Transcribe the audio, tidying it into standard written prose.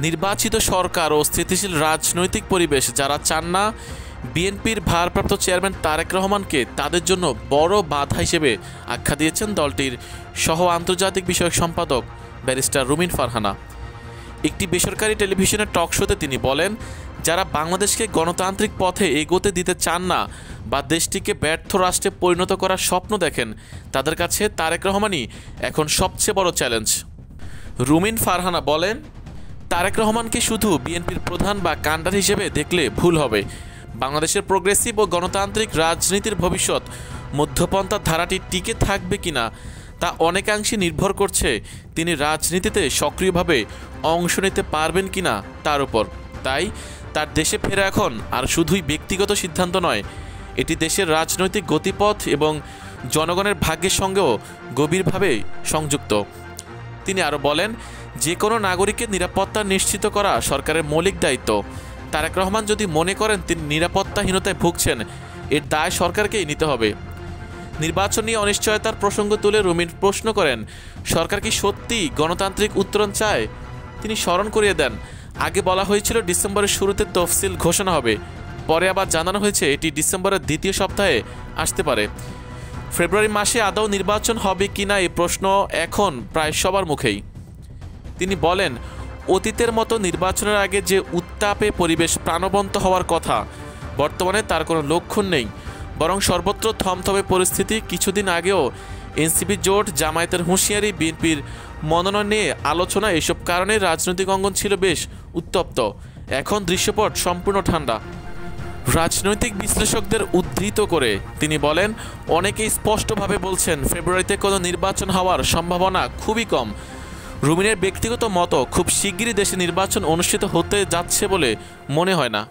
নির্বাচিত সরকার ও স্থিতিশীল রাজনৈতিক পরিবেশ যারা চান না, বিএনপির ভারপ্রাপ্ত চেয়ারম্যান তারেক রহমানকে তাদের জন্য বড় বাধা হিসেবে আখ্যা দিয়েছেন দলটির সহ আন্তর্জাতিক বিষয়ক সম্পাদক ব্যারিস্টার রুমিন ফারহানা। একটি বেসরকারি টেলিভিশনের টক শোতে তিনি বলেন, যারা বাংলাদেশকে গণতান্ত্রিক পথে এগোতে দিতে চান না বা দেশটিকে ব্যর্থ রাষ্ট্রে পরিণত করার স্বপ্ন দেখেন, তাদের কাছে তারেক রহমানই এখন সবচেয়ে বড় চ্যালেঞ্জ। রুমিন ফারহানা বলেন, তারেক রহমানকে শুধু বিএনপির প্রধান বা কাণ্ডার হিসেবে দেখলে ভুল হবে। বাংলাদেশের প্রোগ্রেসিভ ও গণতান্ত্রিক রাজনীতির ভবিষ্যৎ মধ্যপন্থার ধারাটি টিকে থাকবে কিনা তা অনেকাংশে নির্ভর করছে তিনি রাজনীতিতে সক্রিয়ভাবে অংশ নিতে পারবেন কিনা তার উপর। তাই তার দেশে ফেরা এখন আর শুধুই ব্যক্তিগত সিদ্ধান্ত নয়, এটি দেশের রাজনৈতিক গতিপথ এবং জনগণের ভাগ্যের সঙ্গেও গভীরভাবে সংযুক্ত। তিনি আরও বলেন, যে কোনো নাগরিকের নিরাপত্তা নিশ্চিত করা সরকারের মৌলিক দায়িত্ব। তারেক রহমান যদি মনে করেন তিনি নিরাপত্তাহীনতায় ভুগছেন, এর দায় সরকারকেই নিতে হবে। নির্বাচন নিয়ে অনিশ্চয়তার প্রসঙ্গ তুলে রুমিন প্রশ্ন করেন, সরকার কি সত্যিই গণতান্ত্রিক উত্তরণ চায়? তিনি স্মরণ করিয়ে দেন, আগে বলা হয়েছিল ডিসেম্বরের শুরুতে তফসিল ঘোষণা হবে, পরে আবার জানানো হয়েছে এটি ডিসেম্বরের দ্বিতীয় সপ্তাহে আসতে পারে। ফেব্রুয়ারি মাসে আদৌ নির্বাচন হবে কিনা এই প্রশ্ন এখন প্রায় সবার মুখেই। তিনি বলেন, অতীতের মতো নির্বাচনের আগে যে উত্তাপে পরিবেশ প্রাণবন্ত হওয়ার কথা, বর্তমানে তার কোনো লক্ষণ নেই, বরং সর্বত্র থমথমে পরিস্থিতি। কিছুদিন আগেও এনসিপি জোট, জামায়াতের হুঁশিয়ারি, বিএনপির মনোনয়ন নিয়ে আলোচনা, এসব কারণে রাজনৈতিক অঙ্গন ছিল বেশ উত্তপ্ত। এখন দৃশ্যপট সম্পূর্ণ ঠান্ডা। রাজনৈতিক বিশ্লেষকদের উদ্ধৃত করে তিনি বলেন, অনেকেই স্পষ্টভাবে বলছেন ফেব্রুয়ারিতে কোনো নির্বাচন হওয়ার সম্ভাবনা খুবই কম। রুমিনের ব্যক্তিগত মতো, খুব শিগগিরই দেশে নির্বাচন অনুষ্ঠিত হতে যাচ্ছে বলে মনে হয় না।